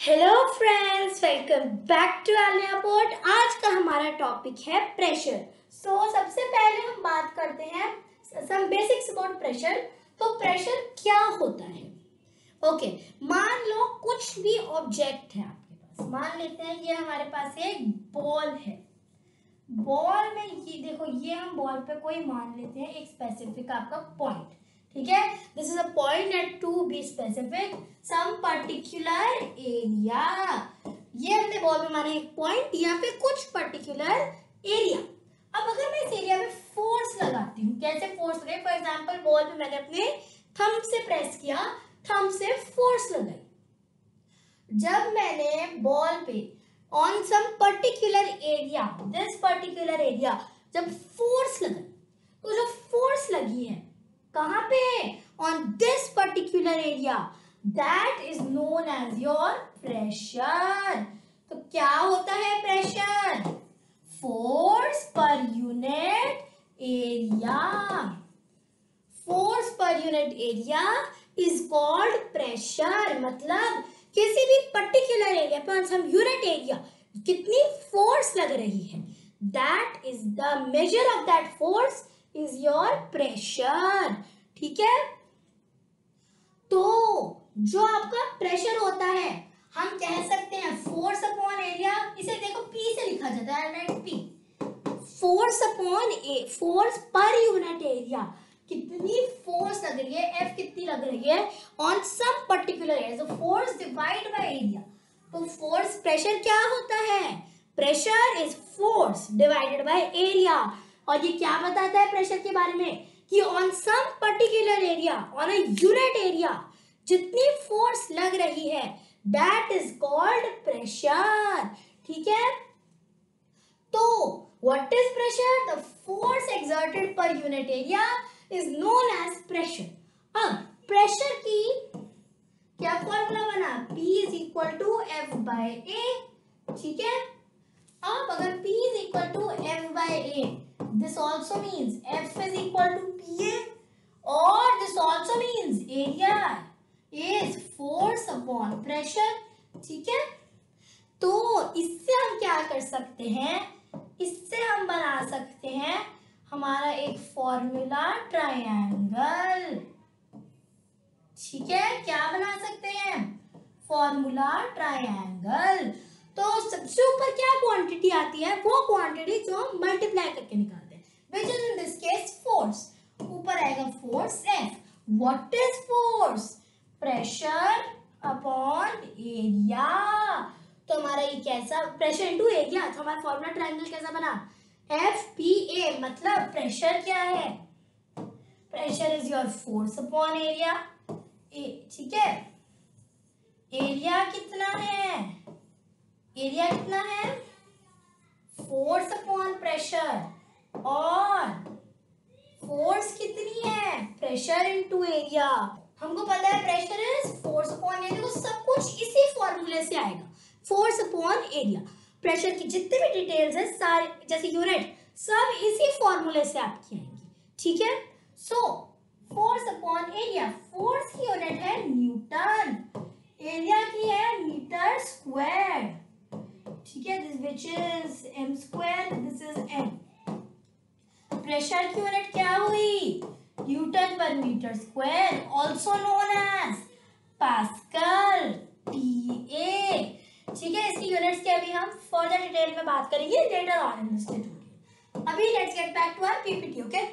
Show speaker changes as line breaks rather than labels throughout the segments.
Hello friends, welcome back to Aaliya board. आज का हमारा टॉपिक है प्रेशर। सबसे पहले हम बात करते हैं सम बेसिक्स अबाउट प्रेशर। तो प्रेशर क्या होता है? ओके, मान लो कुछ भी ऑब्जेक्ट है आपके पास। मान लेते हैं ये हमारे पास एक बॉल है। बॉल में ये देखो, ये हम बॉल पे कोई मान लेते हैं एक स्पेसिफिक आपका पॉइंट, ठीक है। This is a point at to be specific some particular area. ये हमने बॉल में माना एक पॉइंट या फिर कुछ पर्टिकुलर एरिया। अब अगर मैं इस एरिया में फोर्स लगाती हूँ, कैसे फोर्स लगाई? फॉर एग्जांपल बॉल पे मैंने अपने थंब से प्रेस किया, थंब से फोर्स लगाई। जब मैंने बॉल पे on some particular area, this particular area, जब फोर्स लगाई, तो जो फोर्स लगी है कहां पे? On this particular area, that is known as your pressure. तो क्या होता है pressure? Force per unit area. Force per unit area is called pressure. मतलब किसी भी पर्टिकुलर एरिया पर हम यूनिट एरिया कितनी फोर्स लग रही है, that is the measure of that force is your pressure. ठीक है। तो जो आपका प्रेशर होता है, हम कह सकते हैं फोर्स अपॉन एरिया। इसे देखो पी से लिखा जाता है, राइट? पी, फोर्स अपॉन ए, फोर्स पर यूनिट एरिया। कितनी फोर्स लग रही है, एफ कितनी लग रही है ऑन सम पर्टिकुलर एरिया। तो फोर्स डिवाइड बाय एरिया। तो फोर्स, प्रेशर क्या होता है? Pressure is force divided by area. और ये क्या बताता है प्रेशर के बारे में? कि on some particular area, on a unit area, जितनी फोर्स लग रही है, दैट इज कॉल्ड प्रेशर। ठीक है। तो what is pressure? The force exerted per unit area is known as pressure. अब प्रेशर की क्या फॉर्मूला बना? P is equal to F by A. ठीक है। अब अगर P is equal to F by A, this also means F is equal to PA, or this also means area is force upon pressure। ठीक है। तो इससे हम क्या कर सकते हैं? इससे हम बना सकते हैं हमारा एक फॉर्मूला ट्रायंगल। ठीक है। क्या बना सकते हैं? Formula triangle. तो सबसे ऊपर क्या क्वांटिटी आती है? वो क्वांटिटी जो हम मल्टीप्लाई करके निकालते हैं, which is in this case force. ऊपर आएगा force F। What is force? Pressure upon area. तो हमारा ये कैसा? Pressure into area. तो हमारा फॉर्मूला ट्रायंगल कैसा बना? FPA। मतलब प्रेशर क्या है? Pressure is your force upon area. ठीक है। एरिया कितना है? एरिया कितना है? Force upon pressure. और फोर्स कितनी है? Pressure into area. हमको पता है pressure is force upon area. तो सब कुछ इसी फॉर्मूले से आएगा, फोर्स अपॉन एरिया। प्रेशर की जितनी भी डिटेल्स है सारे, जैसे यूनिट, सब इसी फॉर्मूले से आपकी आएंगी। ठीक है। So force upon area, force की यूनिट है न्यूटन, एरिया की है मीटर स्क्वायर। ठीक है। This which is m square, this is n। Pressure की यूनिट क्या हुई? Newton per metre square, also known as pascal, PA। ठीक है। इसकी यूनिट्स की अभी हम फर्दर डिटेल में बात करेंगे later on in this tutorial. अभी let's get back to our PPT. Okay.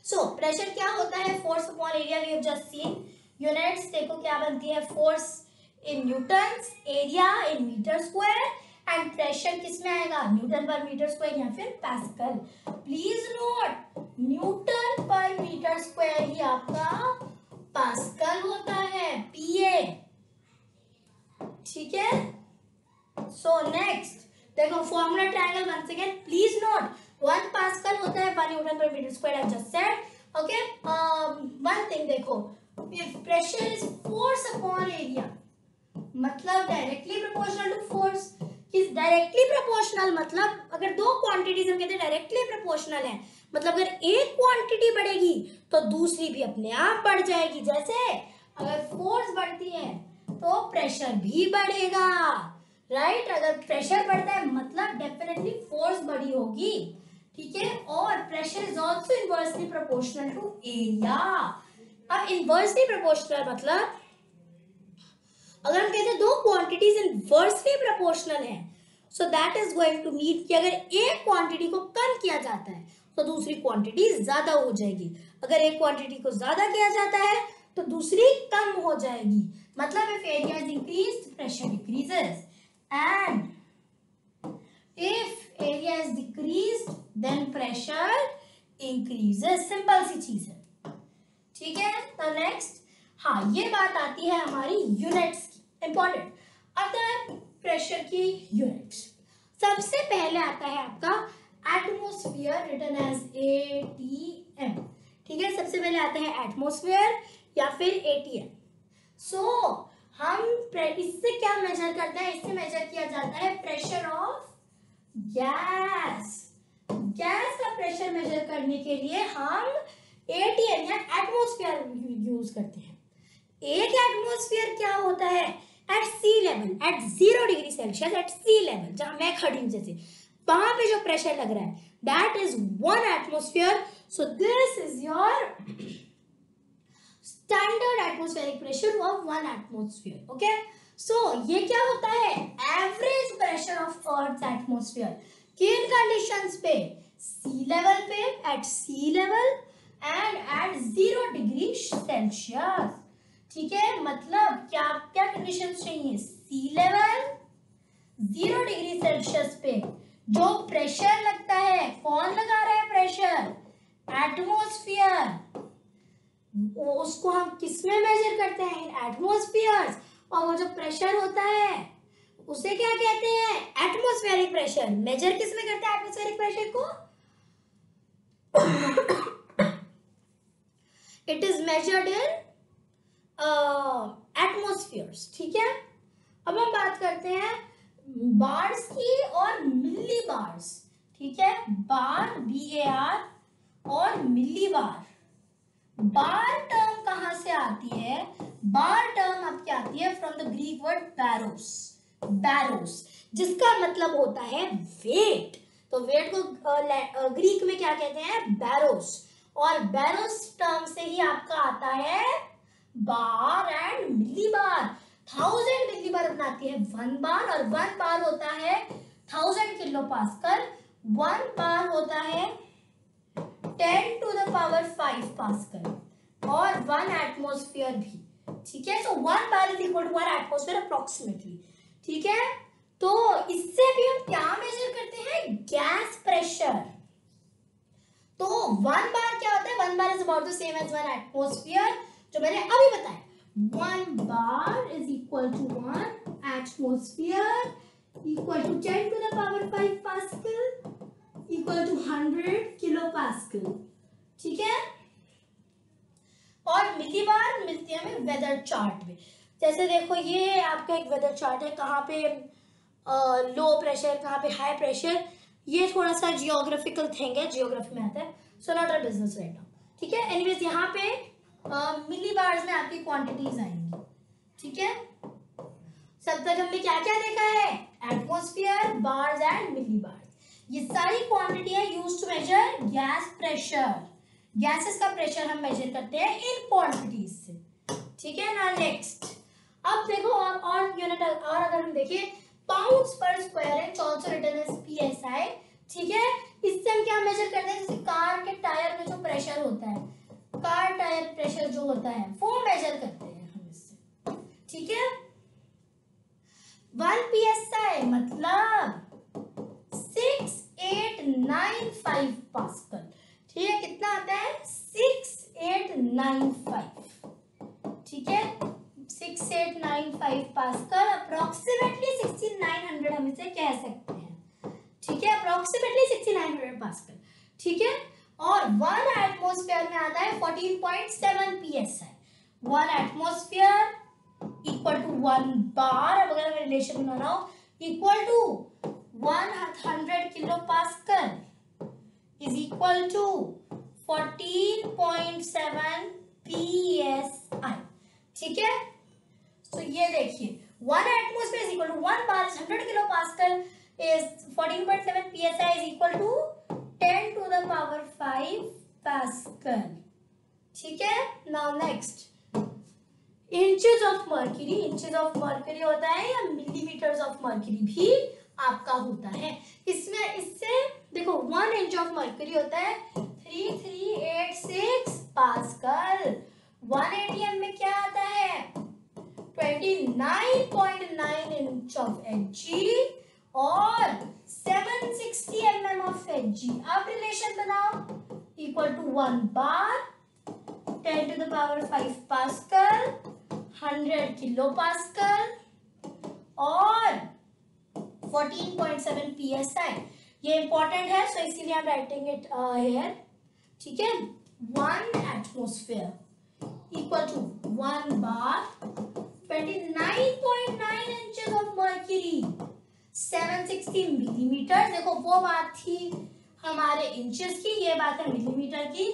So pressure क्या होता है? Force upon area. We have just seen. Units देखो क्या बनती है? Force in newtons, area in metre square, and pressure किसमें आएगा? न्यूटन पर मीटर स्क्वायर या फिर pascal. Please note, newton per metre square ही आपका पास्कल होता है, PA। ठीक है। सो नेक्स्ट देखो formula triangle once again, please note, 1 pascal होता है 1 newton per metre square, I just said. Okay. One thing देखो, if pressure is force upon area, मतलब डायरेक्टली प्रोपोर्शनल टू फोर्स। किस डायरेक्टली प्रोपोर्शनल? मतलब अगर दो quantities हम कहते हैं डायरेक्टली प्रोपोर्शनल है, मतलब अगर एक क्वांटिटी बढ़ेगी तो दूसरी भी अपने आप बढ़ जाएगी। जैसे अगर फोर्स बढ़ती है तो प्रेशर भी बढ़ेगा, राइट। अगर प्रेशर बढ़ता है मतलब डेफिनेटली फोर्स बढ़ी होगी, ठीक है। और pressure is also inversely proportional to area. अब इनवर्सली प्रोपोर्शनल मतलब अगर हम कहते हैं दो क्वांटिटीज इनवर्सली प्रोपोर्शनल है, so that is going to mean कि अगर एक क्वांटिटी को कम किया जाता है तो दूसरी क्वांटिटी ज्यादा हो जाएगी, अगर एक क्वांटिटी को ज्यादा किया जाता है तो दूसरी कम हो जाएगी। मतलब if area is increased pressure decreases and if area is decreased then pressure increases. Simple सी चीज है, ठीक है। तो नेक्स्ट, हाँ ये बात आती है हमारी यूनिट्स की, इंपॉर्टेंट। अब प्रेशर की यूनिट्स, सबसे पहले आता है आपका एटमॉस्फेयर, रिटन एज ATM, ठीक है। सबसे पहले आता है एटमॉस्फेयर या फिर ATM। सो हम इससे क्या मेजर करते हैं, इससे मेजर किया जाता है प्रेशर ऑफ गैस। गैस का प्रेशर मेजर करने के लिए हम ATM या एटमॉस्फेयर यूज करते हैं। एक एटमॉस्फेयर क्या होता है, at sea level, at 0 degree Celsius, at sea level, जहां मैं खड़ी हूं जैसे, वहां पे जो प्रेशर लग रहा है that is 1 atmosphere. So this is your standard atmospheric pressure of 1 atmosphere, okay. So ये क्या होता है, average pressure of earth atmosphere किन कंडीशंस पे, सी लेवल पे, at sea level and at 0 degree Celsius, ठीक है। मतलब क्या क्या कंडीशंस चाहिए, सी लेवल 0 डिग्री सेल्सियस पे जो प्रेशर लगता है, कौन लगा रहा है प्रेशर, एटमॉस्फेयर, उसको हम किस में मेजर करते हैं, इन एटमॉस्फेयर। और वो जो प्रेशर होता है उसे क्या कहते हैं, एटमॉस्फेरिक प्रेशर। मेजर किस में करते हैं एटमॉस्फेरिक प्रेशर को, इट इज मेजर्ड इन एटमॉस्फेयर्स, ठीक है। अब हम बात करते हैं बार्स की और मिली बार्स, ठीक है। बार BAR और मिली बार। बार टर्म कहां से आती है, बार टर्म आपकी आती है फ्रॉम द ग्रीक वर्ड बैरोस, बैरोस जिसका मतलब होता है वेट। तो वेट को ग्रीक में क्या कहते हैं, बैरोस, और बैरोस टर्म से ही आपका आता है बार एंड मिली बार। 1000 मिली बार बनाती है 1 बार, और 1 बार होता है 1000 किलो पास्कल, 1 बार होता है 10 to the power 5 पास्कल, और 1 एटमॉस्फेयर भी, ठीक है। So 1 bar is equal to 1 atmosphere approximately, ठीक है। तो इससे भी हम क्या मेजर करते हैं, गैस प्रेशर। तो 1 बार क्या होता है, 1 bar is about the same as 1 atmosphere, जो मैंने अभी बताया। 1 bar is equal to 1 atmosphere equal to 10 to the power 5 Pascal equal to 100 kilopascal, ठीक है। और मिली बार मिलती है हमें वेदर चार्ट में। जैसे देखो ये आपका एक वेदर चार्ट है, कहाँ पे लो प्रेशर, कहाँ पे हाई प्रेशर। ये थोड़ा सा जियोग्राफिकल थिंग है, जियोग्राफी में आता है, so not a business right now, ठीक है। एनीवेज यहाँ पे मिली बार्स में आपकी क्वांटिटीज आएंगी, ठीक है। सब तक हमने क्या क्या देखा है, atmosphere, bars and millibars. ये सारी क्वांटिटी है used to measure gas pressure. Gases का प्रेशर हम मेजर करते हैं इन क्वांटिटीज से, ठीक है ना। नेक्स्ट, अब देखो और यूनिट, और अगर हम देखें pounds per square inch also written as PSI, ठीक है। इससे हम क्या मेजर करते हैं, जैसे कार के टायर में जो प्रेशर होता है, कार टायर प्रेशर जो होता है वो मेजर करते हैं हम इससे, ठीक है। 1 PSI मतलब 6895 पास्कल, ठीक है। कितना आता है, 6895, ठीक है। 6895 पास्कल, अप्रोक्सीमेटली 6900 हम इसे कह सकते हैं, ठीक है। अप्रोक्सीमेटली 6900 पास्कल, ठीक है। और 1 एटमॉस्फेयर में आता है 14.7 PSI। 1 atmosphere equal to 1 bar, अब अगर मैं रिलेशन बना रहा हूं, equal to 100 kilopascal is equal to 14.7 PSI, ठीक है। तो ये देखिए 1 atmosphere is equal to 1 bar is 100 kilopascal is 14.7 psi is equal to 10 to the power 5 pascal. ठीक है. Now next, inches of mercury. Inches of mercury होता है या मिलीमीटर्स ऑफ मर्क्यूरी भी आपका होता है. इसमें इससे देखो 1 इंच ऑफ मर्क्यूरी होता है 3386 पास्कल. 1 एटीएम में क्या आता है 29.9 इंच ऑफ Hg और 760 mm ऑफ Hg. अब रिलेशन बनाओ. Equal to 1 bar 10 to the power 5 pascal 100 kilopascal और 14.7 psi. ये इंपॉर्टेंट है सो इसीलिए I'm writing it here. ठीक है. 1 atmosphere equal to 1 bar 29.9 inches of mercury 760 millimeters. देखो वो बात थी हमारे इंचेस की, ये बात है मिलीमीटर की.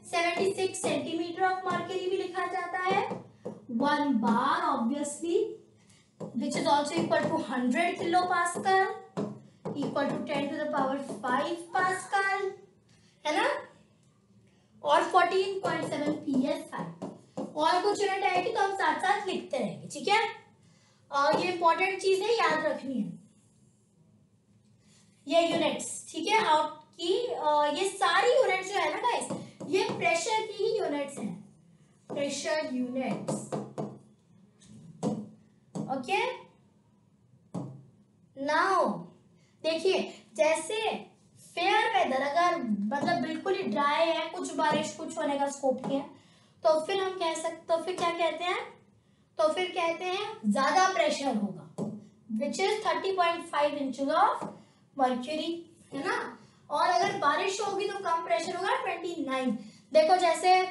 76 सेंटीमीटर ऑफ मर्क्यूरी भी लिखा जाता है. 1 बार obviously which is also equal to 100 kilopascal equal to 10 to the power 5 pascal है ना. और 14.7 psi. और कुछ यूनिट आएगी तो हम साथ साथ लिखते रहेंगे. ठीक है. ये इंपॉर्टेंट चीज है, याद रखनी है ये यूनिट्स. ठीक है. आपकी ये सारी यूनिट्स जो है ना गाइस, ये प्रेशर की ही यूनिट्स हैं. Pressure units. ओके. नाउ देखिए, जैसे फेयर वेदर अगर मतलब बिल्कुल ही ड्राई है, कुछ बारिश कुछ होने का स्कोप नहीं है, तो फिर हम कह सकते, तो फिर क्या कहते हैं, तो फिर कहते हैं ज्यादा प्रेशर होगा which is 30.5 inches of mercury है ना. और अगर बारिश होगी तो कम प्रेशर होगा 29. देखो जैसे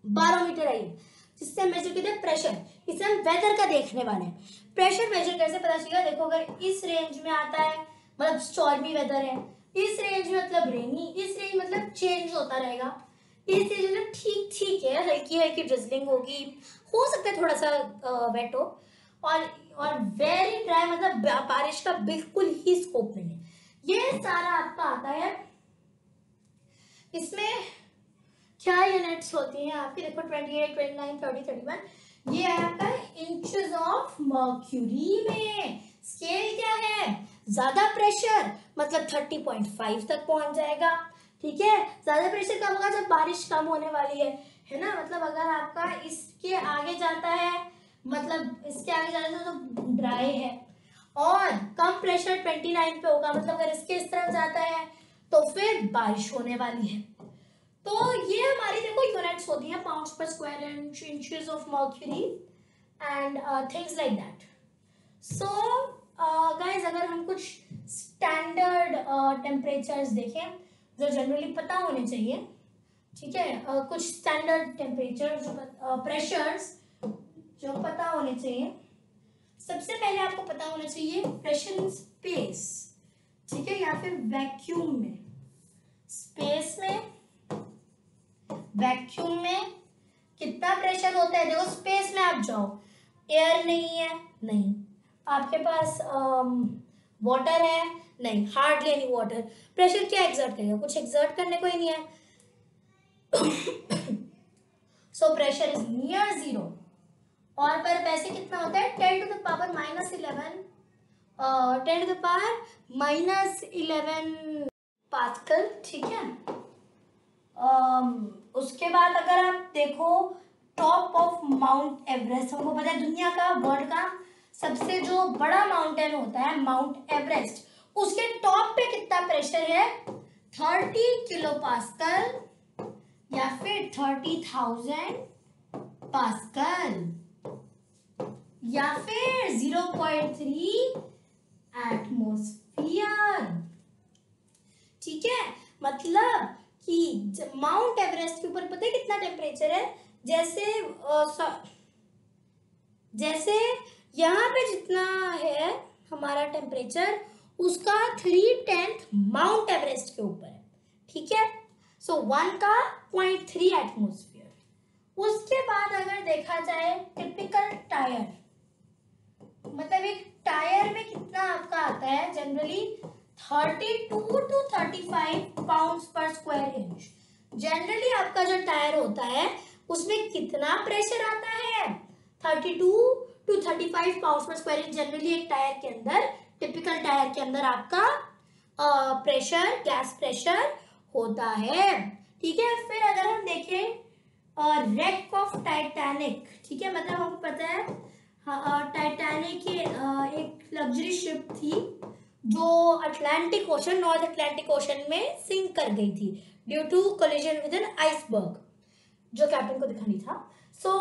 बारोमीटर है जिससे हम मेजर करते हैं प्रेशर, इसे हम वेदर का देखने वाले हैं. प्रेशर मेजर कैसे पता चलेगा, देखो अगर इस रेंज में आता है मतलब स्टॉर्मी वेदर है, इस रेंज में मतलब रेनी, इस रेंज मतलब चेंज होता रहेगा, इस रेंज में ठीक ठीक है, हल्की हल्की ड्रिजलिंग होगी, हो सकता है थोड़ा सा वेट हो, और वेरी ड्राई मतलब बारिश का बिल्कुल ही स्कोप नहीं है. ये सारा आपका आता है. इसमें क्या यूनिट्स होती हैं आपकी, देखो 28, 29, 30, 31. ये है आपका इंचेस ऑफ मर्क्यूरी में. स्केल क्या है, ज्यादा प्रेशर मतलब 30.5 तक पहुंच जाएगा. ठीक है. ज्यादा प्रेशर कब होगा, जब बारिश कम होने वाली है ना. मतलब अगर आपका इसके आगे जाता है, मतलब इसके आगे जाता है तो ड्राई है, और कम प्रेशर 29 पे होगा, मतलब अगर इसके इस तरफ जाता है तो फिर बारिश होने वाली है. तो ये हमारी देखो यूनिट्स होती हैं, pounds per square inch, inches of mercury and things like that. So guys, अगर हम कुछ स्टैंडर्ड टेम्परेचर्स देखें जो जनरली पता होने चाहिए. ठीक है. कुछ स्टैंडर्ड टेम्परेचर जो प्रेशर्स जो पता होने चाहिए. सबसे पहले आपको पता होना चाहिए प्रेशर इन स्पेस. ठीक है. या फिर वैक्यूम में. स्पेस में, वैक्यूम में कितना प्रेशर होता है. देखो स्पेस में आप जाओ, एयर नहीं है, नहीं. आपके पास वाटर है, नहीं, हार्डली एनी वाटर. प्रेशर क्या एग्जर्ट करेगा, कुछ एग्जर्ट करने को ही नहीं है. So pressure is near zero. और पर वैसे कितना होता है 10 to the power -11 10 to the power -11 pascal. ठीक है. उसके बाद अगर आप देखो टॉप ऑफ माउंट एवरेस्ट, हमको पता है दुनिया का, वर्ल्ड का सबसे जो बड़ा माउंटेन होता है माउंट एवरेस्ट, उसके टॉप पे कितना प्रेशर है 30 किलो पास्कल या फिर 30,000 पास्कल या फिर 0.3 एटमॉस्फेयर. ठीक है. मतलब कि माउंट एवरेस्ट के ऊपर पता है कितना टेम्परेचर है. जैसे यहाँ पे जितना है हमारा टेम्परेचर, उसका 3/10 माउंट एवरेस्ट के ऊपर है. ठीक है. सो 1 का 0.3 एटमॉस्फेयर. उसके बाद अगर देखा जाए टिपिकल टायर, मतलब एक टायर में कितना आपका आता है generally 32 to 35 pounds per square inch. Generally आपका जो टायर होता है उसमें कितना प्रेशर आता है 32 to 35 pounds per square inch. Generally एक टायर के अंदर, टिपिकल टायर के अंदर आपका प्रेशर, गैस प्रेशर होता है। ठीक है, फिर अगर हम देखें रेक ऑफ टाइटैनिक, ठीक है, मतलब हमको पता है टाइटैनिक एक लग्जरी शिप थी जो Atlantic Ocean, North Atlantic Ocean में सिंक कर गई थी due to collision with an iceberg, जो कैप्टन को दिखानी था। सो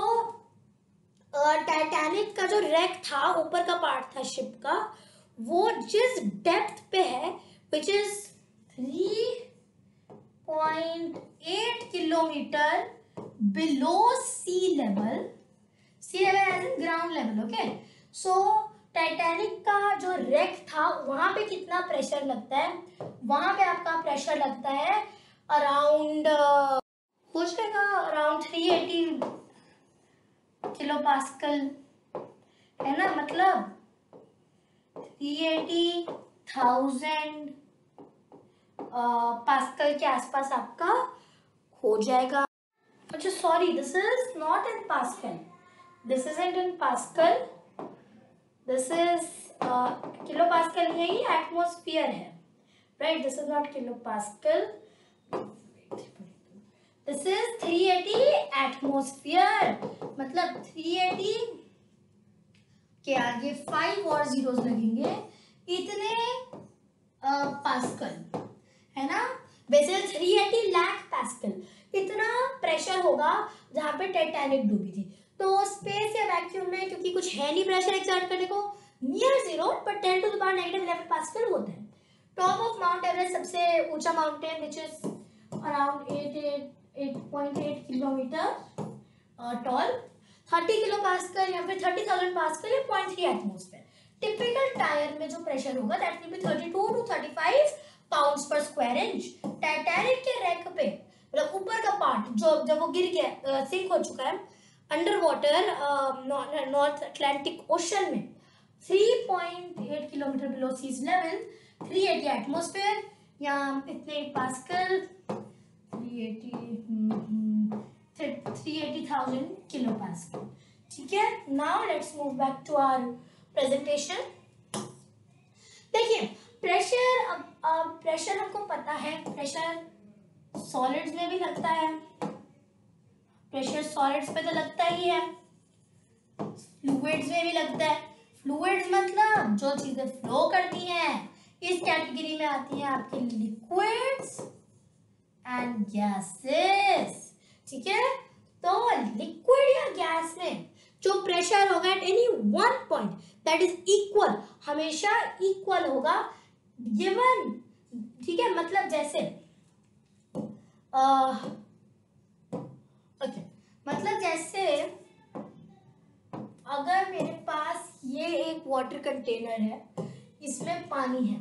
टाइटैनिक का जो रेक था, ऊपर का पार्ट था शिप का, वो जिस डेप्थ पे है which is 3.8 kilometre below sea level, sea level as in ground level. Okay, so Titanic का जो रेक था वहां पे कितना प्रेशर लगता है, वहां पे आपका प्रेशर लगता है अराउंड हो जाएगा अराउंड 380 किलो पास्कल, है ना, मतलब 380,000 पास्कल के आसपास आपका हो जाएगा। अच्छा sorry, this is not in pascal, this is in pascal, this is kilo pascal, यही एटमॉस्फेयर है, right, this is not kilo pascal, this is 380 atmosphere, मतलब 380 के आगे 5 और जीरोस लगेंगे, इतने पास्कल, है ना, वैसे 380 लाख पास्कल, इतना प्रेशर होगा जहां पे टाइटैनिक डूबी थी। तो स्पेस या वैक्यूम में क्योंकि कुछ है नहीं प्रेशर एक्सर्ट करने को, नियर जीरो, पर 10 टू द पावर -11 पास्कल होता है। टॉप ऑफ माउंट एवरेस्ट, सबसे ऊंचा mountain which is around 8.8 kilometre tall, 30 kilopascal या फिर 30,000 पास्कल या 0.3 एटमॉस्फेयर। टिपिकल टायर में जो प्रेशर होगा that will be 32 to 35 pounds per square inch. Titanic के रेक पे, मतलब ऊपर का पार्ट जो जब वो गिर गया, सिंक हो चुका है underwater North Atlantic Ocean में, 3.8 kilometre below sea level, 380 atmosphere या इतने पास्कल, 380,000 किलो पास्कल। ठीक है, now let's move back to our presentation. देखिए प्रेशर, अब प्रेशर हमको पता है, प्रेशर सॉलिड्स में भी लगता है, प्रेशर सॉलिड्स पे तो लगता ही है, फ्लूइड्स में भी लगता है। फ्लूइड्स मतलब जो चीजें फ्लो करती हैं, इस कैटेगरी में आती हैं आपके लिक्विड्स एंड गैसेस। ठीक है, तो लिक्विड या गैस में जो प्रेशर होगा at any one point that is equal, हमेशा इक्वल होगा गिवन। ठीक है, मतलब जैसे ओके, मतलब जैसे अगर मेरे पास ये एक वाटर कंटेनर है, इसमें पानी है,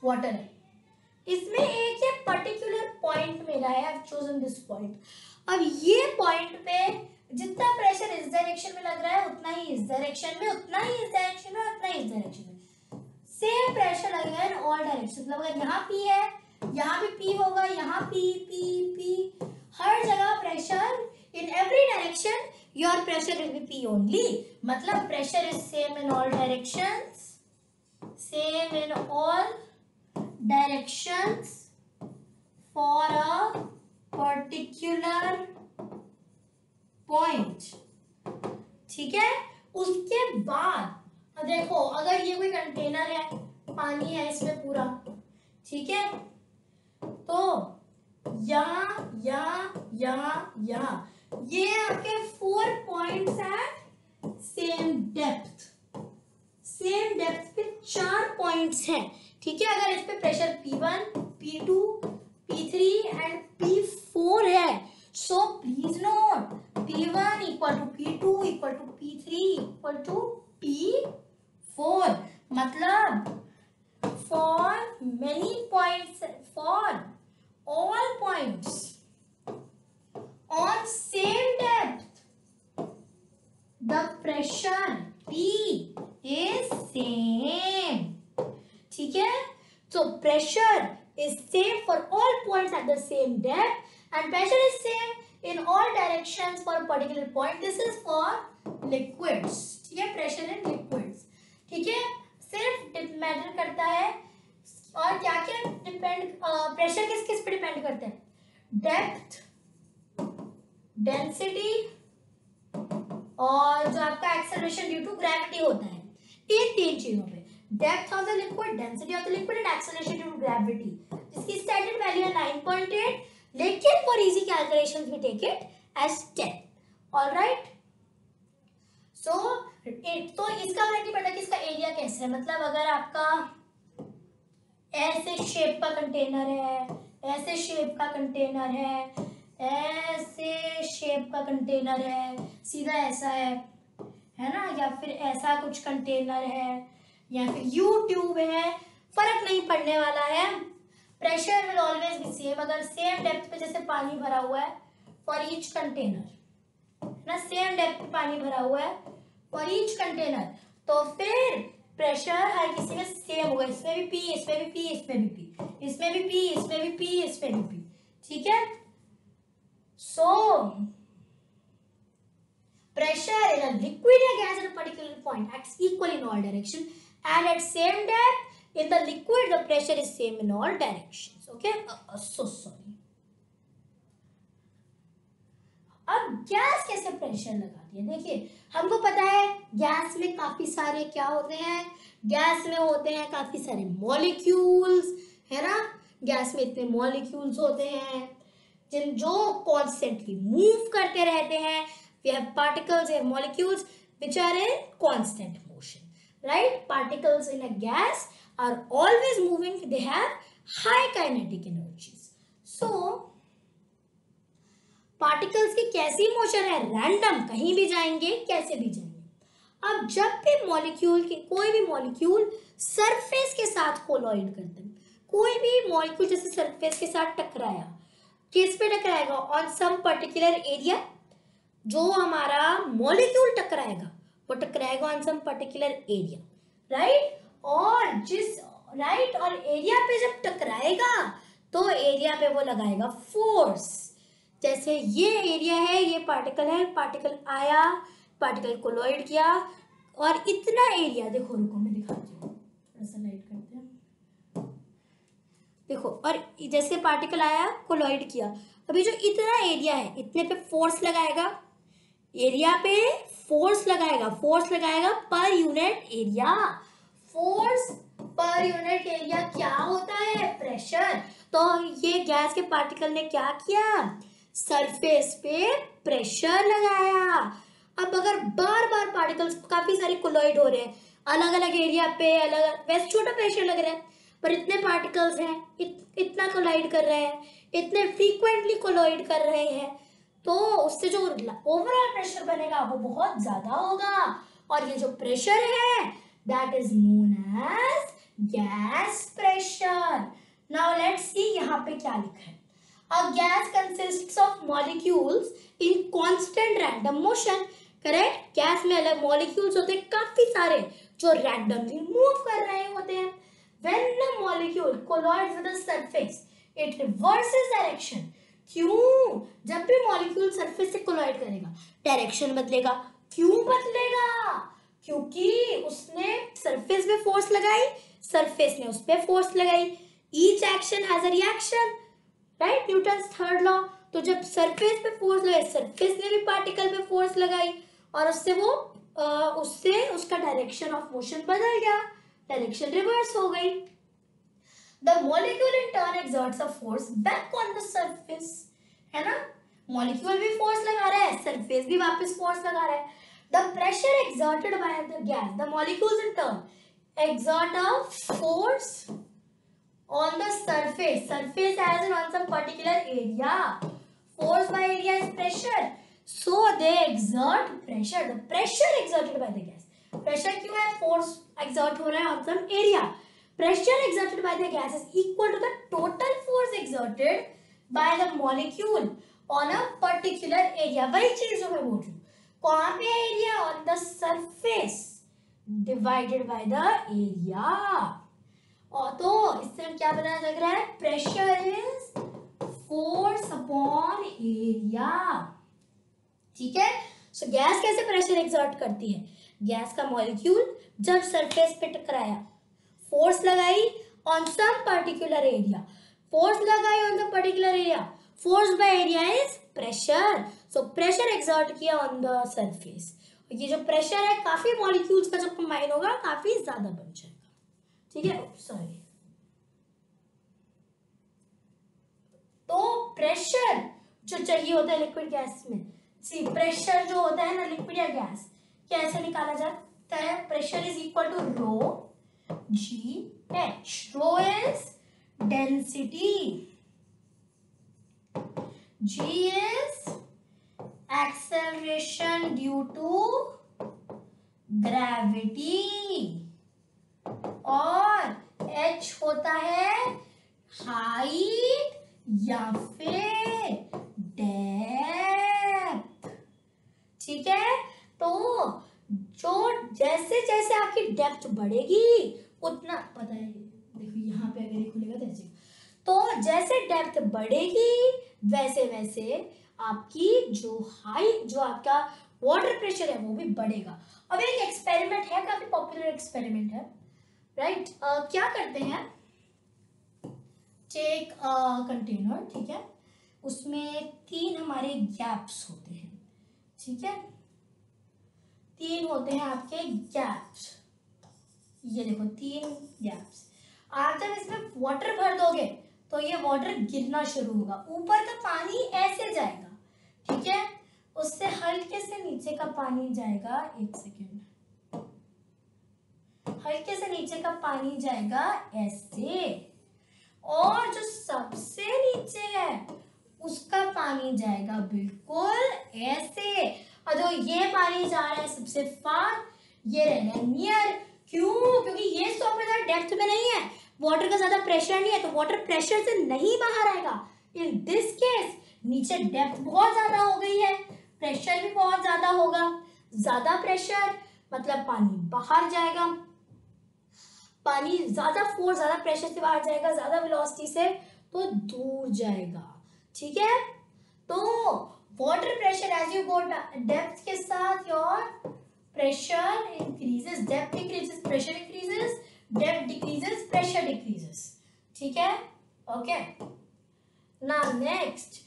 वाटर है, इसमें एक ये पर्टिकुलर पॉइंट मेरा है, I have chosen this point. अब ये पॉइंट पे जितना प्रेशर इस डायरेक्शन में लग रहा है उतना ही इस डायरेक्शन में, उतना ही इस डायरेक्शन में, उतना ही इस डायरेक्शन में, सेम प्रेशर लगेगा इन ऑल डायरेक्शन। मतलब अगर यहाँ पी है, यहाँ भी पी होगा, यहाँ पी पी पी, हर जगह pressure in every direction, your pressure will be P only. मतलब pressure is same in all directions, same in all directions for a particular point। ठीक है, उसके बाद देखो अगर ये कोई कंटेनर है, पानी है इसमें पूरा, ठीक है, तो यहाँ यहाँ यहाँ यहाँ ये आपके 4 points at same depth, same depth पे 4 पॉइंट्स हैं। ठीक है, अगर इस पे pressure P1, P2, P3 and P4 है, so please note P1 equal to P2 equal to P3 equal to P4। मतलब for many points, for all points on same depth, the pressure P same, ठीक है। So pressure is same for all points at the same depth and pressure is same in all directions for a particular point. This is for liquids, ठीक है, pressure in liquids, ठीक है। सिर्फ matter करता है और क्या क्या डिपेंड, प्रेशर किस किस पे डिपेंड करते हैं, डेप्थ, डेंसिटी और जो आपका एक्सेलरेशन ड्यू टू ग्रेविटी होता है, इन तीन चीजों पे, depth of the liquid, density of the liquid and acceleration due to gravity, जिसकी स्टैंडर्ड वैल्यू है 9.8, लेकिन for easy calculations we take it as 10, alright. So तो इसका फर्क नहीं पड़ता कि इसका एरिया कैसे है, मतलब अगर आपका ऐसे शेप का कंटेनर है, ऐसे शेप का कंटेनर है, ऐसे शेप का कंटेनर है, सीधा ऐसा है ना, या फिर ऐसा कुछ कंटेनर है, या फिर यू ट्यूब है, फर्क नहीं पड़ने वाला है। Pressure will always be same. अगर सेम डेप्थ पे जैसे पानी भरा हुआ है फॉर ईच कंटेनर ना, सेम डेप्थ पे पानी भरा हुआ है फॉर ईच कंटेनर, तो फिर प्रेशर हर किसी में सेम होगा। इसमें भी पी, इसमें भी पी, इसमें भी पी, इसमें भी पी, इसमें भी पी, इसमें भी पी, ठीक है। सो pressure in a liquid or gas at a particular point acts equal in all directions, and at same depth in the liquid the pressure is same in all directions. Okay, so sorry. अब gas कैसे pressure लगाती है, देखिए हमको पता है gas में काफी सारे क्या होते हैं, गैस में होते हैं काफी सारे मॉलिक्यूल्स, है ना। गैस में इतने मॉलिक्यूल्स होते हैं जिन जो कॉन्स्टेंटली मूव करते रहते हैं। We have particles and molecules which are in constant motion, right? Particles in a gas are always moving. They have high kinetic energies. So, particles की कैसी मोशन है, रैंडम, कहीं भी जाएंगे, कैसे भी जाएंगे। अब जब भी मॉलिक्यूल की कोई भी मॉलिक्यूल सरफेस के साथ कोलॉइड करते हैं, कोई भी मॉलिक्यूल जैसे सरफेस के साथ टकराया, किस पे टकराएगा, ऑन सम पर्टिकुलर एरिया। जो हमारा मॉलिक्यूल टकराएगा वो टकराएगा on some particular area, right. और एरिया पे जब टकराएगा तो एरिया पे वो लगाएगा फोर्स। जैसे ये एरिया है, ये पार्टिकल है, पार्टिकल आया, पार्टिकल कोलॉइड किया, और इतना एरिया, देखो रुको मैं दिखाती हूँ, थोड़ा सा लाइट करते हैं, देखो, और जैसे पार्टिकल आया, कोलॉइड किया, अभी जो इतना एरिया है, इतने पे फोर्स लगाएगा, एरिया पे फोर्स लगाएगा, फोर्स लगाएगा पर unit area. Force per unit area क्या होता है, प्रेशर। तो ये गैस के पार्टिकल ने क्या किया, सरफेस पे प्रेशर लगाया। अब अगर बार बार पार्टिकल्स काफी सारे कोलॉइड हो रहे हैं, अलग अलग एरिया पे, अलग, वैसे छोटा प्रेशर लग रहा है, पर इतने पार्टिकल्स हैं, इतना कोलॉइड कर रहे हैं, इतने फ्रीक्वेंटली कोलॉइड कर रहे हैं, तो उससे जो ओवरऑल प्रेशर बनेगा वो बहुत ज्यादा होगा। और ये जो प्रेशर है that is known as gas pressure. Now let's see यहाँ पे क्या लिखा है। A gas consists of molecules in constant random motion. Correct, gas में अलग मॉलिक्यूल्स होते हैं काफी सारे जो रैंडमली मूव कर रहे होते हैं। When the molecule colloids with the surface it reverses direction. क्यों, जब भी मॉलिक्यूल सरफेस से कोलॉइड करेगा डायरेक्शन बदलेगा। क्यों बदलेगा, क्योंकि उसने सरफेस पे फोर्स लगाई, सरफेस ने उस पे फोर्स लगाई। Each action has a reaction, right, Newton's third law. तो जब सरफेस पे फोर्स लगाई, सरफेस ने भी पार्टिकल पे फोर्स लगाई, और उससे वो उससे उसका डायरेक्शन ऑफ मोशन बदल गया, डायरेक्शन रिवर्स हो गई। The molecule in turn exerts a force back on the surface, है ना। मॉलिक्यूल भी फोर्स लगा रहा है, सरफेस भी वापस फोर्स लगा रहा है। The pressure exerted by the gas, the molecules in turn exert a force on the surface. Surface as in on some particular area. Force by area is pressure. So they exert pressure. The pressure exerted by the gas. Pressure क्यों है, force exert हो रहा है on some area. Pressure exerted by the gas is equal to the total force exerted by the molecule on a particular area. वही चीज जो मैं बोल रही हूँ, कहाँ पे area, on the surface, divided by the area. और तो इससे हम क्या पता लग रहा है, pressure is force upon area. ठीक है, सो गैस कैसे प्रेशर एक्सर्ट करती है, गैस का मॉलिक्यूल जब सरफेस पे टकराया, फोर्स लगाई on some particular area, force लगाई on the particular area, force by area is pressure, so pressure exert किया ऑन द सरफेस। ये जो प्रेशर है काफी मॉलिक्यूल्स का जब कंबाइन होगा काफी ज्यादा बन जाएगा। ठीक है, सॉरी। तो प्रेशर जो चाहिए होता है लिक्विड गैस में, सी प्रेशर जो होता है ना लिक्विड या गैस, कैसे निकाला जाता है, pressure is equal to rho g h. Rho is density, g is acceleration due to gravity, और एच होता है हाइट या फिर डेप्थ। ठीक है, तो जो जैसे जैसे आपकी डेप्थ बढ़ेगी उतना, पता है देखो यहाँ पे अगर ये खुलेगा तो ऐसे, तो जैसे डेप्थ बढ़ेगी वैसे वैसे आपकी जो हाइट, जो आपका वाटर प्रेशर है वो भी बढ़ेगा। अब एक एक्सपेरिमेंट है, काफी पॉपुलर एक्सपेरिमेंट है, राइट। क्या करते हैं, टेक कंटेनर, ठीक है, उसमें 3 हमारे गैप्स होते हैं। ठीक है, 3 होते हैं आपके गैप्स, ये देखो 3 गैप्स। आप जब इसमें वाटर भर दोगे तो ये वाटर गिरना शुरू होगा, ऊपर का पानी ऐसे जाएगा, ठीक है, उससे हल्के से नीचे का पानी जाएगा, एक सेकेंड, हल्के से नीचे का पानी जाएगा ऐसे, और जो सबसे नीचे है उसका पानी जाएगा बिल्कुल ऐसे, और जो ये पानी जा रहा है सबसे फार, ये रह रहा है नियर। क्यों, क्योंकि ये स्टॉप में डेप्थ में नहीं है, वाटर का ज्यादा प्रेशर नहीं है, तो वाटर प्रेशर से नहीं बाहर आएगा। इन दिस केस नीचे डेप्थ बहुत ज्यादा हो गई है, प्रेशर भी बहुत ज्यादा होगा, ज्यादा प्रेशर मतलब पानी बाहर जाएगा, पानी ज्यादा फोर्स, ज्यादा प्रेशर से बाहर जाएगा, ज्यादा वेलोसिटी से तो दूर जाएगा। ठीक है, तो water pressure as you go depth के साथ your pressure increases, depth increases, pressure increases, depth decreases, pressure decreases. ठीक है, ओके। नाउ नेक्स्ट,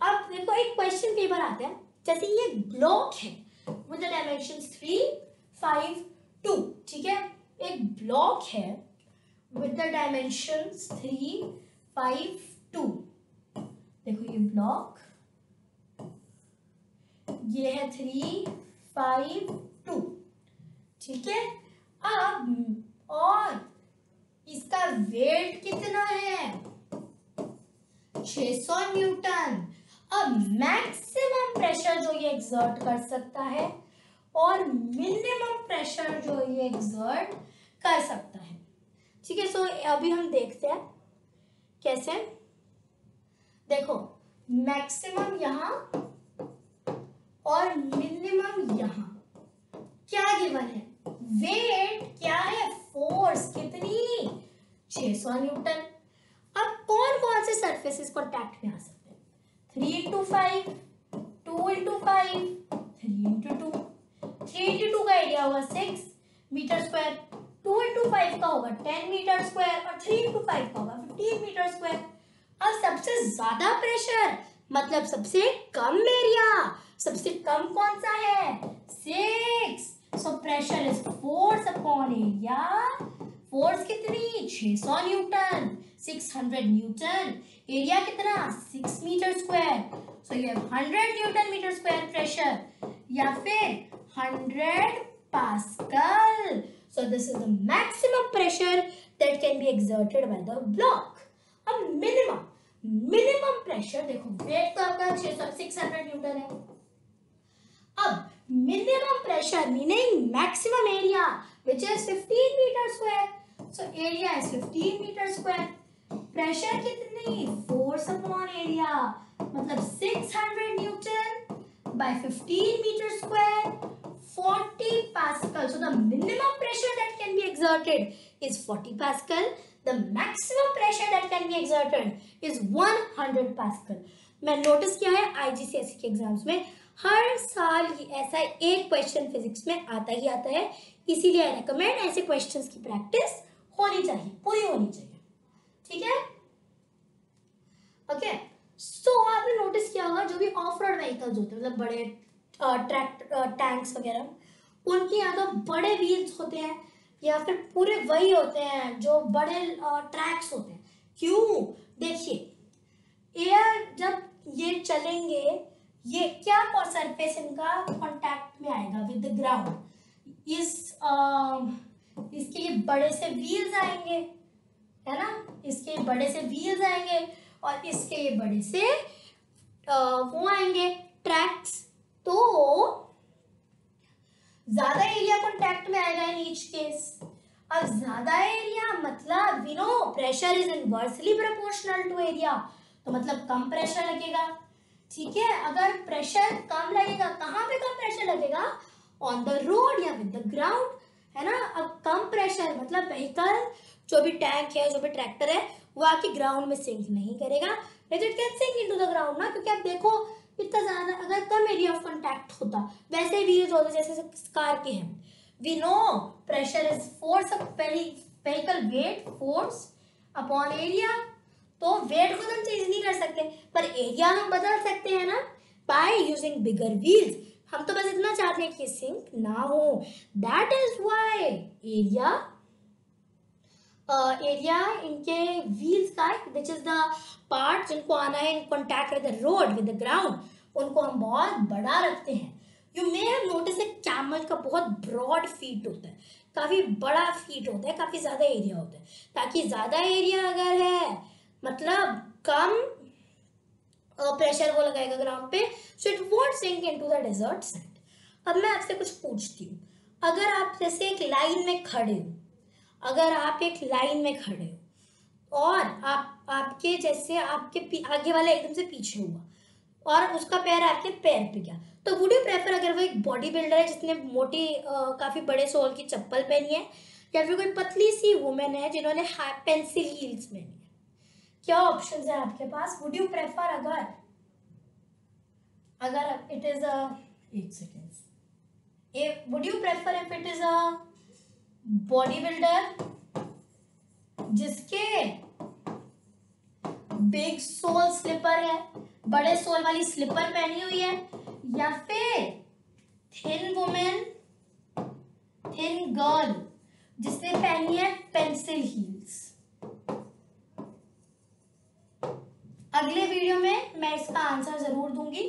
अब देखो एक क्वेश्चन कई बार आता है, जैसे ये ब्लॉक है विद द डायमेंशंस 3, 5, 2, ठीक है, एक ब्लॉक है विद द डायमेंशंस 3, 5, 2। देखो ये ब्लॉक, ये है 3, 5, 2, ठीक है। अब और इसका वेट कितना है, 600 न्यूटन। अब मैक्सिमम प्रेशर जो ये एक्सर्ट कर सकता है और मिनिमम प्रेशर जो ये एक्सर्ट कर सकता है। ठीक है, सो अभी हम देखते हैं कैसे। देखो मैक्सिमम यहां और मिनिमम यहां, क्या गिवन है, वेट क्या है, फोर्स कितनी, 600 न्यूटन। अब कौन कौन से सरफेसेस कॉन्टैक्ट में आ सकते हैं, 3 into 5, 2 into 5, 3 into 2, 3 into 2 का एरिया होगा 6 मीटर स्क्वायर, 2 into 5 का होगा 10 मीटर स्क्वायर, और 3 into 5 का होगा 15 मीटर स्क्वायर। अब सबसे ज्यादा प्रेशर मतलब सबसे कम एरिया, सबसे कम कौन सा है, 6, so pressure is force upon area. Force कितनी, 600 न्यूटन, 600 न्यूटन, एरिया कितना, 6 मीटर स्क्वायर, सो ये 100 न्यूटन मीटर स्क्वायर प्रेशर, या फिर 100 pascal. So this is the maximum pressure that can be exerted by the block. अब मिनिमम प्रेशर देखो, weight तो आपका 600 newton है। अब minimum pressure meaning maximum area which is 15 metre square, so area is 15 metre square. Pressure कितनी, force upon area मतलब 600 newton by 15 metre square. 40 pascal. So the minimum pressure that can be exerted is 40 pascal. The maximum pressure that can be exerted is 100 pascal. मैं notice किया है IGCSE के exams में हर साल ऐसा एक क्वेश्चन फिजिक्स में आता ही आता है, इसीलिए आई रेकमेंड ऐसे क्वेश्चंस की प्रैक्टिस होनी चाहिए, पूरी होनी चाहिए, ठीक है। ओके, सो आपने नोटिस किया होगा जो भी ऑफ रोड व्हीकल्स होते हैं, मतलब बड़े टैंक्स वगैरह, उनके यहाँ तो बड़े व्हील्स होते हैं या फिर पूरे वही होते हैं जो बड़े ट्रैक्स होते हैं। क्यों? देखिए, एयर जब ये चलेंगे, ये क्या सरफेस इनका कांटेक्ट में आएगा विद द ग्राउंड, इसके ये बड़े से व्हील्स आएंगे, है ना, इसके बड़े से व्हील्स आएंगे और इसके ये बड़े से वो आएंगे ट्रैक्स, तो ज्यादा एरिया कांटेक्ट में आएगा इन ईच केस। अब ज्यादा एरिया मतलब we know pressure is inversely proportional to area, तो मतलब कम प्रेशर लगेगा, ठीक है। अगर प्रेशर कम लगेगा, कहाँ पे कम प्रेशर लगेगा? ऑन द रोड या विद द ग्राउंड, है ना। अब कम प्रेशर मतलब व्हीकल, जो भी टैंक है, जो भी ट्रैक्टर है, वो आके ग्राउंड में सिंक नहीं करेगा, it can sink into the ground ना, क्योंकि आप देखो इतना ज्यादा अगर कम एरिया ऑफ कांटेक्ट होता, वैसे व्हील्स होते जैसे कार के हैं, we know pressure is force of vehicle weight force upon area, तो वेट को हम चेंज नहीं कर सकते, पर एरिया हम बदल सकते हैं ना बाय यूजिंग बिगर व्हील्स। हम तो बस इतना चाहते हैं कि सिंक ना हो, दैट इज व्हाई एरिया इनके व्हील्स का, विच इज द पार्ट जिनको आना है in contact with the road with the ground, उनको हम बहुत बड़ा रखते हैं। You may have notice camel का बहुत ब्रॉड फीट होता है, काफी बड़ा फीट होता है, काफी ज्यादा एरिया होता है, ताकि ज्यादा एरिया अगर है मतलब कम प्रेशर वो लगाएगा ग्राउंड पे, so it won't sink into the desert sand. अब मैं आपसे कुछ पूछती हूँ, अगर आप जैसे एक लाइन में खड़े हो, अगर आप एक लाइन में खड़े हो और आपके जैसे आपके आगे वाला एकदम से पीछे हुआ और उसका पैर आपके पैर पे गया, तो वुड यू प्रेफर, अगर वो एक बॉडी बिल्डर है जिसने मोटी काफी बड़े सोल की चप्पल पहनी है, या फिर कोई पतली सी वुमेन है जिन्होंने पेंसिल हील्स पहनी है, क्या ऑप्शंस है आपके पास? वुड यू प्रेफर अगर इट इज एक second, would you prefer if it is a body builder जिसके बिग सोल स्लीपर है, बड़े सोल वाली स्लीपर पहनी हुई है, या फिर थिन वुमेन, थिन गर्ल जिसने पहनी है पेंसिल हील्स? अगले वीडियो में मैं इसका आंसर जरूर दूंगी,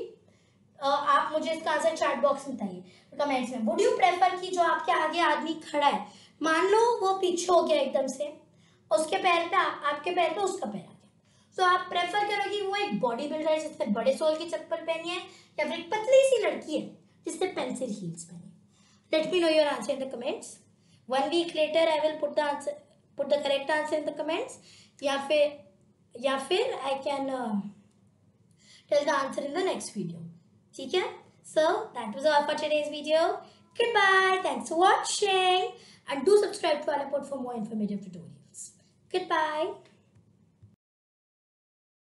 आप मुझे इसका आंसर चैट बॉक्स में बताइए कमेंट्स में। वुड यू प्रेफर कि जो आपके आगे आदमी खड़ा है, मान लो वो पीछे हो गया एकदम से, उसके पैर पे आपके पैर पे उसका पैर आ गया, तो आप प्रेफर करोगे वो एक बॉडी बिल्डर है जिसने बड़े सोल की चप्पल पहनी है, या फिर एक पतली सी लड़की है जिसने पेंसिल हील्स पहनी है? Let me know your answer in the comments. 1 week later I will put the correct answer in the comments, या फिर I can tell the answer in the next video, ठीक है। So that was all for today's video. Goodbye, thanks for watching, and do subscribe to our report for more informative tutorials. Goodbye.